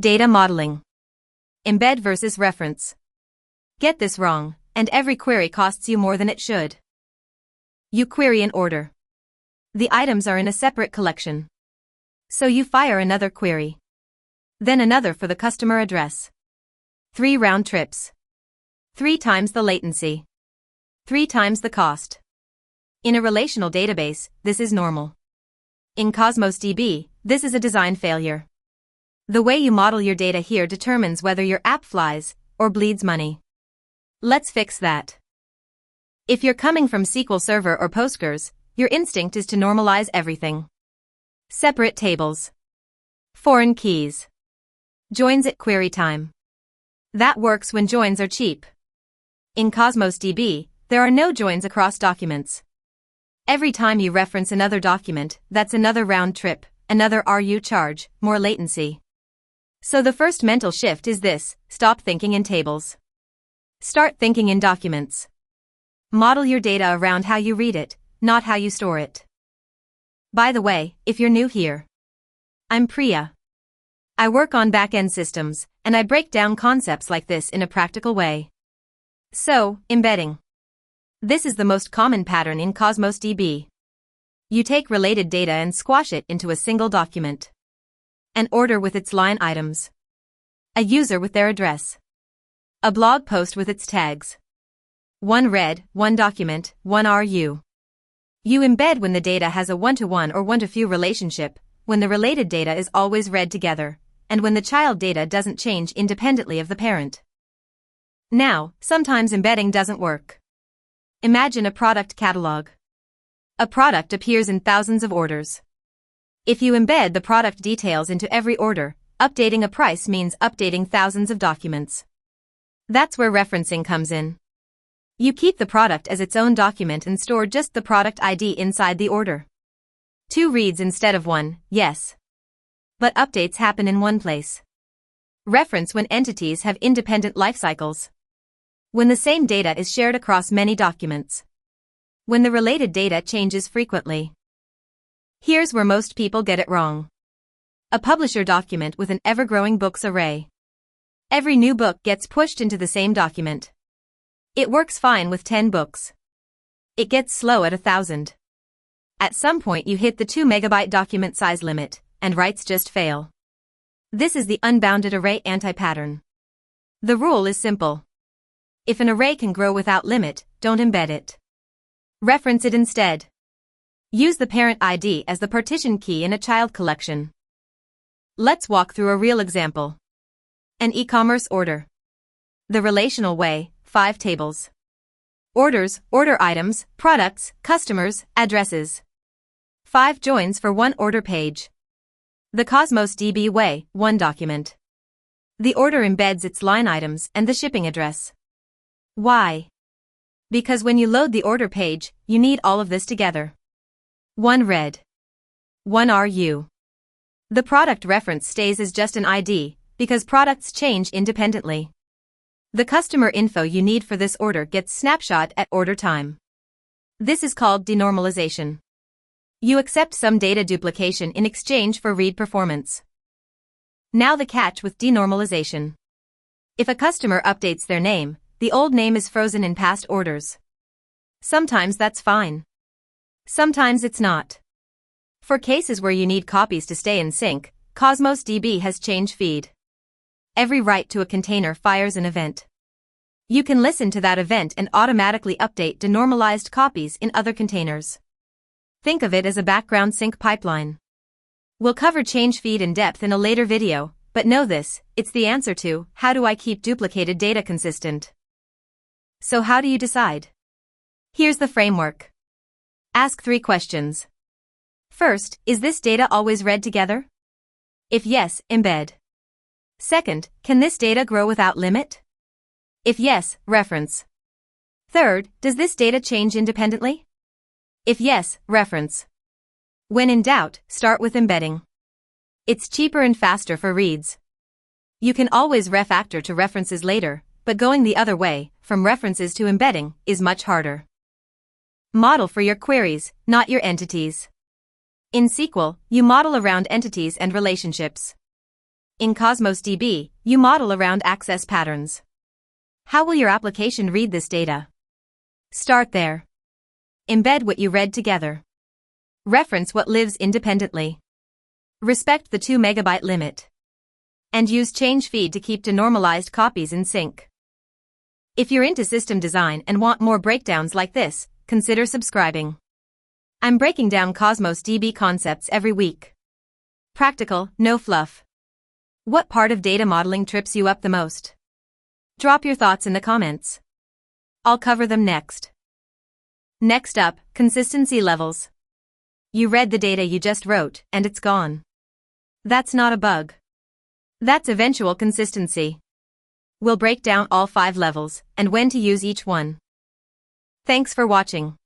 Data modeling. Embed versus reference. Get this wrong, and every query costs you more than it should. You query an order. The items are in a separate collection. So you fire another query. Then another for the customer address. 3 round trips. 3 times the latency. 3 times the cost. In a relational database, this is normal. In Cosmos DB, this is a design failure. The way you model your data here determines whether your app flies or bleeds money. Let's fix that. If you're coming from SQL Server or Postgres, your instinct is to normalize everything. Separate tables. Foreign keys. Joins at query time. That works when joins are cheap. In Cosmos DB, there are no joins across documents. Every time you reference another document, that's another round trip, another RU charge, more latency. So the first mental shift is this: stop thinking in tables. Start thinking in documents. Model your data around how you read it, not how you store it. By the way, if you're new here, I'm Priya. I work on back-end systems, and I break down concepts like this in a practical way. So, embedding. This is the most common pattern in Cosmos DB. You take related data and squash it into a single document. An order with its line items. A user with their address. A blog post with its tags. One read, one document, one RU. You embed when the data has a one-to-one or one-to-few relationship, when the related data is always read together, and when the child data doesn't change independently of the parent. Now, sometimes embedding doesn't work. Imagine a product catalog. A product appears in thousands of orders. If you embed the product details into every order, updating a price means updating thousands of documents. That's where referencing comes in. You keep the product as its own document and store just the product ID inside the order. 2 reads instead of 1, yes. But updates happen in one place. Reference when entities have independent life cycles. When the same data is shared across many documents. When the related data changes frequently. Here's where most people get it wrong. A publisher document with an ever-growing books array. Every new book gets pushed into the same document. It works fine with 10 books. It gets slow at 1,000. At some point you hit the 2 megabyte document size limit, and writes just fail. This is the unbounded array anti-pattern. The rule is simple. If an array can grow without limit, don't embed it. Reference it instead. Use the parent ID as the partition key in a child collection. Let's walk through a real example. An e-commerce order. The relational way, 5 tables. Orders, order items, products, customers, addresses. 5 joins for 1 order page. The Cosmos DB way, 1 document. The order embeds its line items and the shipping address. Why? Because when you load the order page, you need all of this together. 1 read. 1 RU. The product reference stays as just an ID, because products change independently. The customer info you need for this order gets snapshot at order time. This is called denormalization. You accept some data duplication in exchange for read performance. Now the catch with denormalization. If a customer updates their name, the old name is frozen in past orders. Sometimes that's fine. Sometimes it's not. For cases where you need copies to stay in sync, Cosmos DB has change feed. Every write to a container fires an event. You can listen to that event and automatically update denormalized copies in other containers. Think of it as a background sync pipeline. We'll cover change feed in depth in a later video, but know this, it's the answer to, how do I keep duplicated data consistent? So how do you decide? Here's the framework. Ask 3 questions. First, is this data always read together? If yes, embed. Second, can this data grow without limit? If yes, reference. Third, does this data change independently? If yes, reference. When in doubt, start with embedding. It's cheaper and faster for reads. You can always refactor to references later, but going the other way, from references to embedding, is much harder. Model for your queries, not your entities. In SQL, you model around entities and relationships. In Cosmos DB, you model around access patterns. How will your application read this data? Start there. Embed what you read together. Reference what lives independently. Respect the 2 MB limit. And use change feed to keep denormalized copies in sync. If you're into system design and want more breakdowns like this, consider subscribing. I'm breaking down Cosmos DB concepts every week. Practical, no fluff. What part of data modeling trips you up the most? Drop your thoughts in the comments. I'll cover them next. Next up, consistency levels. You read the data you just wrote, and it's gone. That's not a bug. That's eventual consistency. We'll break down all 5 levels, and when to use each one. Thanks for watching.